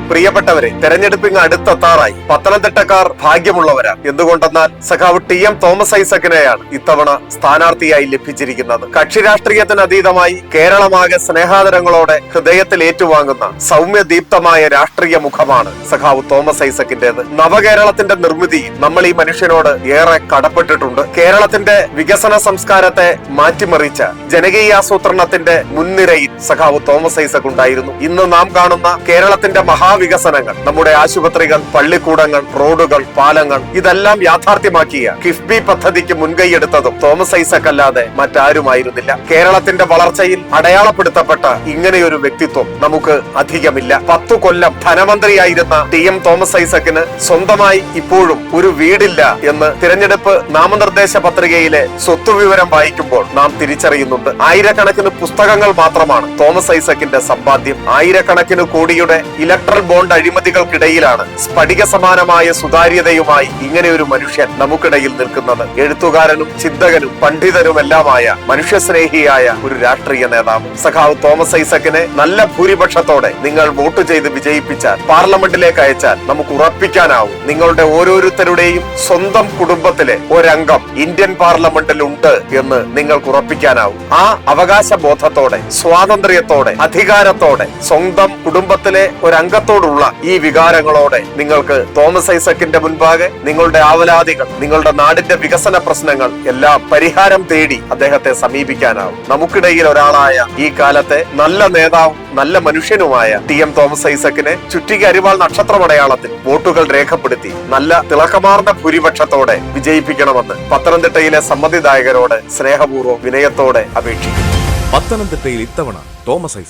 പ്രിയപ്പെട്ടവരെ, തെരഞ്ഞെടുപ്പിങ് അടുത്തെത്താറായി. പത്തനംതിട്ടക്കാർ ഭാഗ്യമുള്ളവരാണ്. എന്തുകൊണ്ടെന്നാൽ സഖാവ് ടി.എം. തോമസ് ഐസക്കിനെയാണ് ഇത്തവണ സ്ഥാനാർത്ഥിയായി ലഭിച്ചിരിക്കുന്നത്. കക്ഷി രാഷ്ട്രീയത്തിന് അതീതമായി കേരളമാകെ സ്നേഹാദരങ്ങളോടെ ഹൃദയത്തിൽ ഏറ്റുവാങ്ങുന്ന സൗമ്യദീപ്തമായ രാഷ്ട്രീയ മുഖമാണ് സഖാവ് തോമസ് ഐസക്കിന്റേത്. നവകേരളത്തിന്റെ നിർമ്മിതിയിൽ നമ്മൾ ഈ മനുഷ്യനോട് ഏറെ കടപ്പെട്ടിട്ടുണ്ട്. കേരളത്തിന്റെ വികസന സംസ്കാരത്തെ മാറ്റിമറിച്ച ജനകീയാസൂത്രണത്തിന്റെ മുൻനിരയിൽ സഖാവ് തോമസ് ഐസക് ഉണ്ടായിരുന്നു. ഇന്ന് നാം കാണുന്ന കേരളത്തിന്റെ മഹാവികസനങ്ങൾ, നമ്മുടെ ആശുപത്രികൾ, പള്ളിക്കൂടങ്ങൾ, റോഡുകൾ, പാലങ്ങൾ, ഇതെല്ലാം യാഥാർത്ഥ്യമാക്കിയ കിഫ്ബി പദ്ധതിക്ക് മുൻകൈയെടുത്തതും തോമസ് ഐസക് അല്ലാതെ മറ്റാരുമായിരുന്നില്ല. കേരളത്തിന്റെ വളർച്ചയിൽ അടയാളപ്പെടുത്തപ്പെട്ട ഇങ്ങനെയൊരു വ്യക്തിത്വം നമുക്ക് അധികമില്ല. 10 കൊല്ലം ധനമന്ത്രിയായിരുന്ന ടി.എം. തോമസ് ഐസക്കിന് സ്വന്തമായി ഇപ്പോഴും ഒരു വീടില്ല എന്ന് തിരഞ്ഞെടുപ്പ് നാമനിർദ്ദേശ പത്രികയിലെ സ്വത്തുവിവരം വായിക്കുമ്പോൾ നാം തിരിച്ചറിയുന്നുണ്ട്. ആയിരക്കണക്കിന് പുസ്തകങ്ങൾ മാത്രമാണ് തോമസ് ഐസക്കിന്റെ സമ്പാദ്യം. ആയിരക്കണക്കിന് കോടിയുടെ ഇലക്ട്രൽ ബോണ്ട് അഴിമതികൾക്കിടയിലാണ് സ്ഫടിക സമാനമായ സുതാര്യതയുമായി ഇങ്ങനെ ഒരു മനുഷ്യൻ നമുക്കിടയിൽ നിൽക്കുന്നത്. എഴുത്തുകാരനും ചിന്തകനും പണ്ഡിതനുമെല്ലാമായ മനുഷ്യസ്നേഹിയായ ഒരു രാഷ്ട്രീയ നേതാവ് സഖാവ് തോമസ് ഐസക്കിനെ നല്ല ഭൂരിപക്ഷത്തോടെ നിങ്ങൾ വോട്ട് ചെയ്ത് വിജയിപ്പിച്ചാൽ, പാർലമെന്റിലേക്ക് അയച്ചാൽ നമുക്ക് ഉറപ്പിക്കാനാവും നിങ്ങളുടെ ഓരോരുത്തരുടെയും സ്വന്തം കുടുംബത്തിലെ ഒരംഗം ഇന്ത്യൻ പാർലമെന്റിൽ ഉണ്ട് എന്ന് നിങ്ങൾക്ക് ഉറപ്പിക്കാനാവും. ആ അവകാശ ബോധത്തോടെ, സ്വാതന്ത്ര്യത്തോടെ, അധികാരത്തോടെ, സ്വന്തം കുടുംബത്തിലെ ഒരംഗത്തോടുള്ള ഈ വികാരങ്ങളോടെ നിങ്ങൾക്ക് തോമസ് ഐസക്കിന്റെ മുൻപാകെ നിങ്ങളുടെ ആവലാതികൾ, നിങ്ങളുടെ നാടിന്റെ വികസന പ്രശ്നങ്ങൾ എല്ലാം പരിഹാരം തേടി അദ്ദേഹത്തെ സമീപിക്കാനാവും. നമുക്കിടയിൽ ഒരാളായ ഈ കാലത്തെ നല്ല നേതാവും നല്ല മനുഷ്യനുമായ ടി.എം. തോമസ് ഐസക്കിനെ ചുറ്റിക അരിവാൾ നക്ഷത്രമടയാളത്തിൽ വോട്ടുകൾ രേഖപ്പെടുത്തി നല്ല തിളക്കമാർന്ന ഭൂരിപക്ഷത്തോടെ വിജയിപ്പിക്കണമെന്ന് പത്തനംതിട്ടയിലെ സമ്മതിദായകരോട് സ്നേഹപൂർവ്വം വിനയത്തോടെ അപേക്ഷിക്കുന്നു. പത്തനംതിട്ടയിൽ ഇത്തവണ തോമസ് ഐസക്.